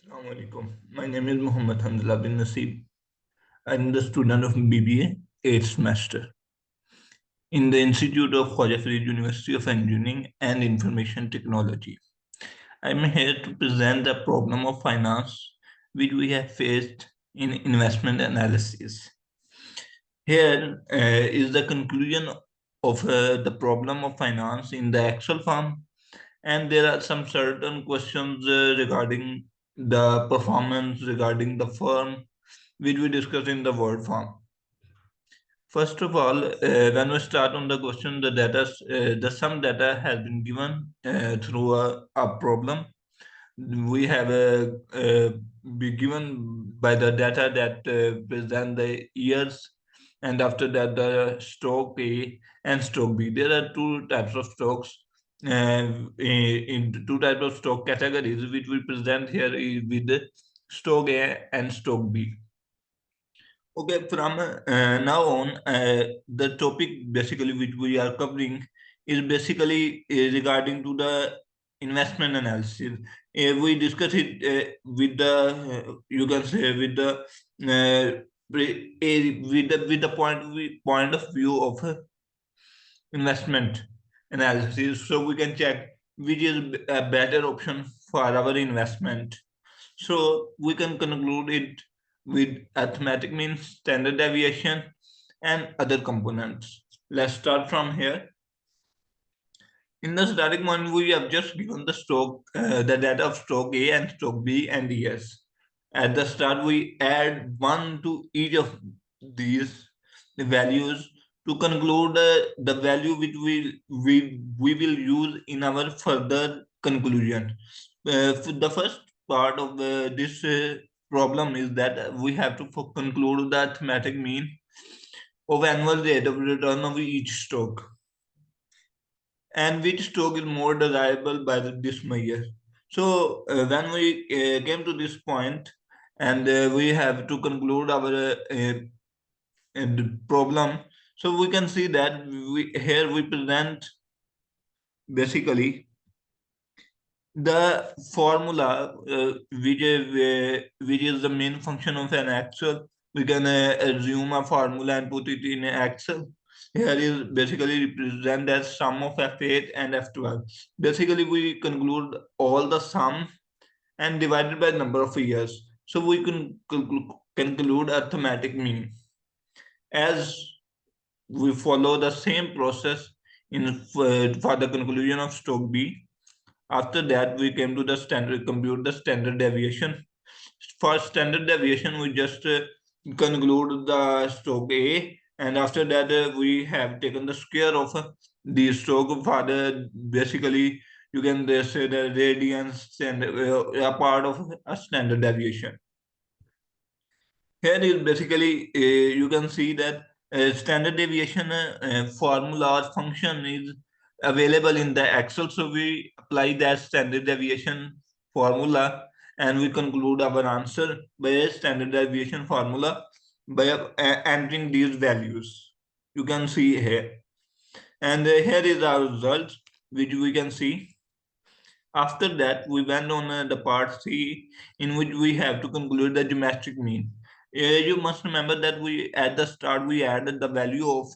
Assalamu alaikum. My name is Muhammad Hamdullah bin Nasib. I'm the student of BBA 8th semester in the Institute of Khwaja Farid University of Engineering and Information Technology. I'm here to present the problem of finance which we have faced in investment analysis. Here is the conclusion of the problem of finance in the Excel form, and there are some certain questions regarding the performance regarding the firm which we discuss in the word form. First of all, when we start on the question, the some data has been given through a problem. We have be given by the data that present the years, and after that the stock A and stock B. There are two types of stocks. In two types of stock categories, which we present here with the stock A and stock B. Okay, from now on, the topic basically which we are covering is basically regarding to the investment analysis. We discuss it with the you can say with the with the point of view of investment analysis, so we can check which is a better option for our investment. So we can conclude it with arithmetic mean, standard deviation, and other components. Let's start from here. In the starting one, we have just given the stock, the data of stock A and stock B and ES. At the start, we add one to each of these values to conclude the value which we will use in our further conclusion. The first part of this problem is that we have to conclude the arithmetic mean of annual rate of return of each stock, and which stock is more desirable by this measure. So when we came to this point, and we have to conclude our problem, so we can see that here we present basically the formula which is the main function of an Excel. We can assume a formula and put it in Excel. Here is basically represent as sum of F8 and F12. Basically, we conclude all the sum and divided by number of years. So we can conclude arithmetic mean. As we follow the same process in for the conclusion of stock B. After that, we came to the standard, compute the standard deviation. For standard deviation, we just conclude the stock A, and after that, we have taken the square of the stock for the basically you can say the radians and a part of a standard deviation. Here is basically you can see that standard deviation formula or function is available in the Excel. So we apply that standard deviation formula, and we conclude our answer by a standard deviation formula by entering these values. You can see here. And here is our result, which we can see. After that, we went on the part C, in which we have to conclude the geometric mean. You must remember that we at the start we added the value of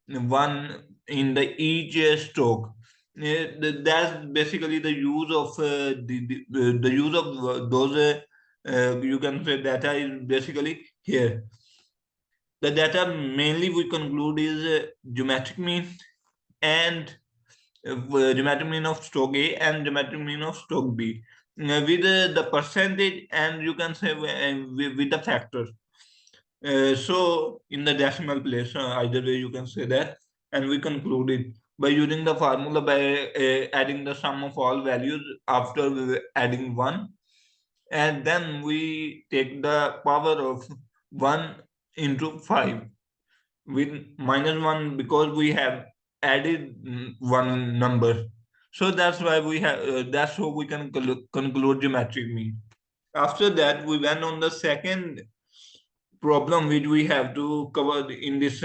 one in the each stroke. That's basically the use of the use of those you can say data is basically here. The data mainly we conclude is geometric mean and geometric mean of stock A and geometric mean of stock B with the percentage, and you can say with the factor. So in the decimal place, either way you can say that, and we concluded by using the formula by adding the sum of all values after adding one, and then we take the power of 1 into 5 with minus 1 because we have added one number. So that's why we have that's how we can conclude geometric mean. After that, we went on the second problem which we have to cover in this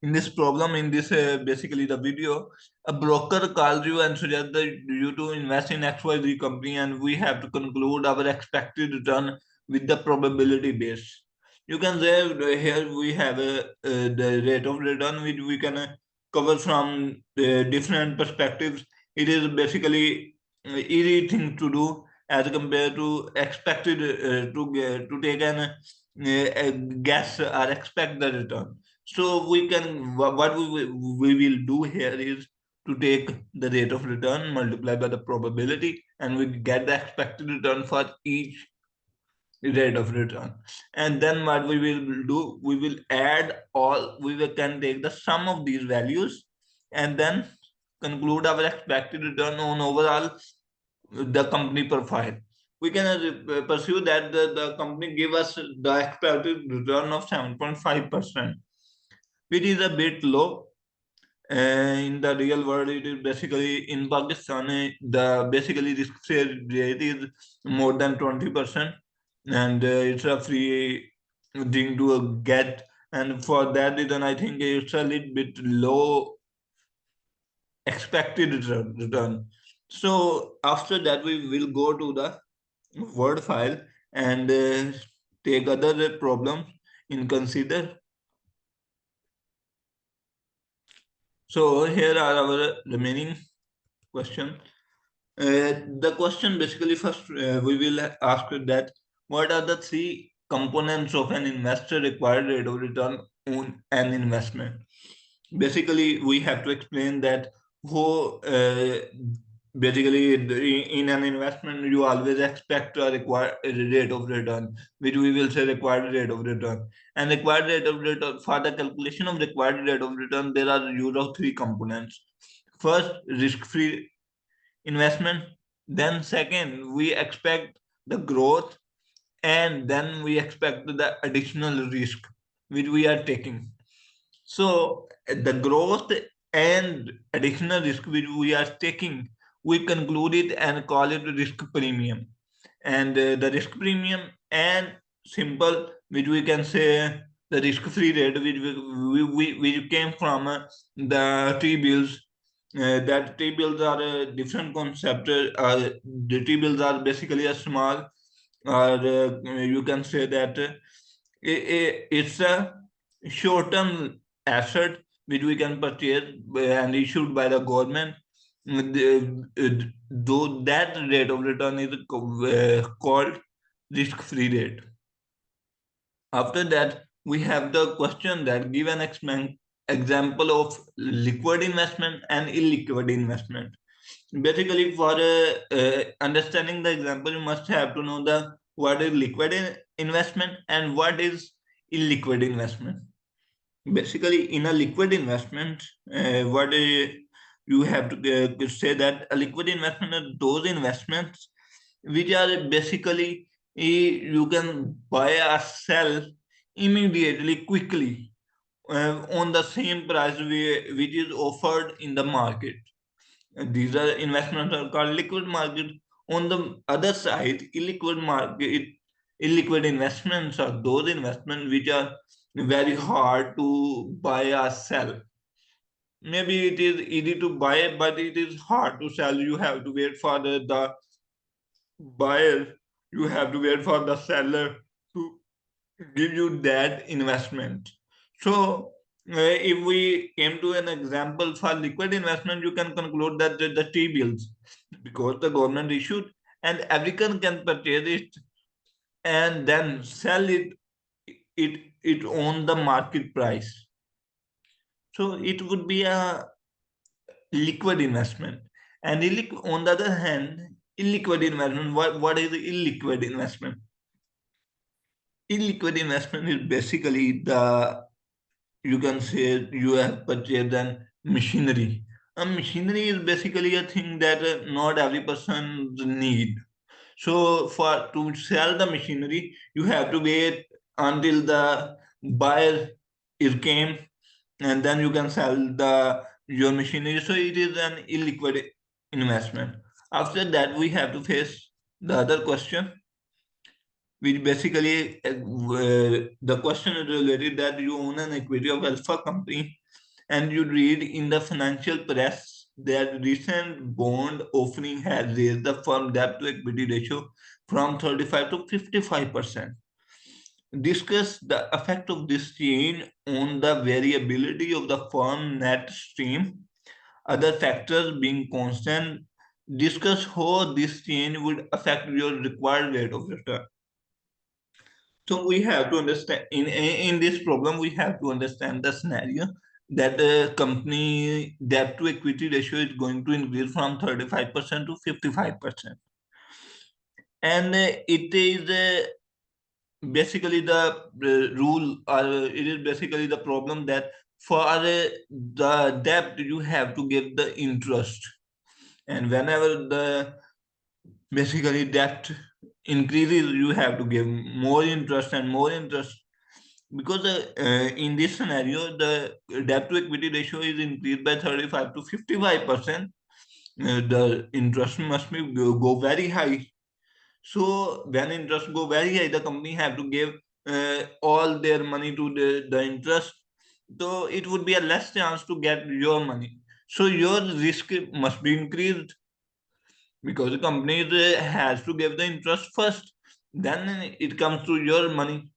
In this problem, in this basically the video, a broker calls you and suggests that you to invest in XYZ company, and we have to conclude our expected return with the probability base. You can say here we have the rate of return which we can cover from different perspectives. It is basically easy thing to do as compared to expected to take an guess or expect the return. So we can what we will do here is to take the rate of return multiplied by the probability, and we get the expected return for each rate of return. And then what we will do, we will add all, we will can take the sum of these values and then conclude our expected return on overall the company profile. We can pursue that the company give us the expected return of 7.5%, which is a bit low. In the real world, it is basically in Pakistan, the basically risk-free rate is more than 20%, and it's a free thing to get. And for that reason, I think it's a little bit low expected return. So after that, we will go to the Word file and take other problems in consider. So here are our remaining questions. The question basically first we will ask that what are the three components of an investor required rate of return on an investment? Basically, we have to explain that who basically in an investment you always expect a required rate of return, which we will say required rate of return. And required rate of return, for the calculation of required rate of return, there are use of three components. First, risk-free investment. Then second, we expect the growth, and then we expect the additional risk which we are taking. So the growth and additional risk which we are taking, we conclude it and call it risk premium. And the risk premium and simple, which we can say the risk-free rate, which came from the T-bills. That T-bills are a different concept. The T-bills are basically a small, or you can say that it's a short-term asset which we can purchase and issued by the government. Though that rate of return is called risk-free rate. After that, we have the question that give an example of liquid investment and illiquid investment. Basically, for understanding the example, you must have to know the what is liquid investment and what is illiquid investment. Basically, in a liquid investment, what you have to say that a liquid investment are those investments which are basically you can buy or sell immediately, quickly, on the same price which is offered in the market. These are investments are called liquid market. On the other side, illiquid investments are those investments which are very hard to buy or sell. Maybe it is easy to buy, but it is hard to sell. You have to wait for the buyer, you have to wait for the seller to give you that investment. So, if we came to an example for liquid investment, you can conclude that the T bills, because the government issued and everyone can purchase it and then sell it on the market price. So it would be a liquid investment. And on the other hand, illiquid investment, what is illiquid investment? Illiquid investment is basically you can say you have purchased an machinery. A machinery is basically a thing that not every person need. So for to sell the machinery, you have to wait until the buyer is came, and then you can sell the your machinery. So it is an illiquid investment. After that, we have to face the other question, which basically the question is related that you own an equity of alpha company and you read in the financial press that recent bond offering has raised the firm debt to equity ratio from 35 to 55%. Discuss the effect of this change on the variability of the firm net stream, other factors being constant. Discuss how this change would affect your required rate of return. So we have to understand in this problem we have to understand the scenario that the company debt to equity ratio is going to increase from 35% to 55%, and it is basically the rule, or it is basically the problem that for the debt you have to give the interest, and whenever the basically debt increases you have to give more interest and more interest, because in this scenario the debt to equity ratio is increased by 35 to 55%. The interest must be go very high. So when interest go very high, the company have to give all their money to the interest. So it would be a less chance to get your money. So your risk must be increased, because the company has to give the interest first. Then it comes to your money.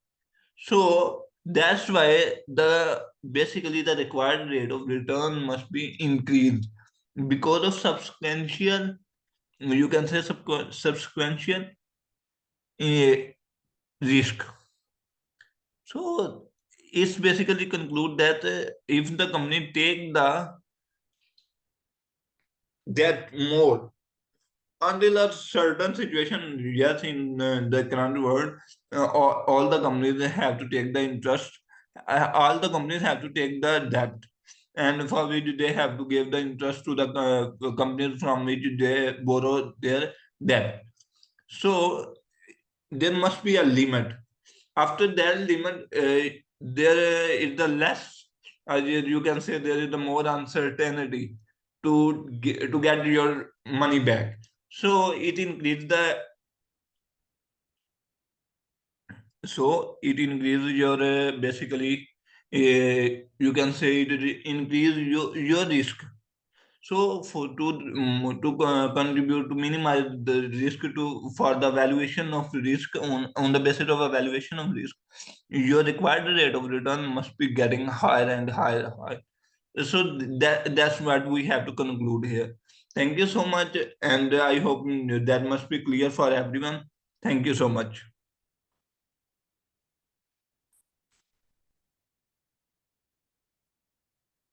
So that's why the basically the required rate of return must be increased because of substantial, you can say substantial risk. So it's basically conclude that if the company take the debt more until a certain situation, yes, in the current world, all the companies have to take the interest. All the companies have to take the debt, and for which they have to give the interest to the companies from which they borrow their debt. So there must be a limit. After that limit, there is the less, you can say there is the more uncertainty to get your money back. So it increases the, so it increases your basically you can say it increase your risk. So for to contribute to minimize the risk to for the valuation of risk on the basis of evaluation of risk, your required rate of return must be getting higher and higher, higher. So that's what we have to conclude here. Thank you so much, and I hope that must be clear for everyone. Thank you so much.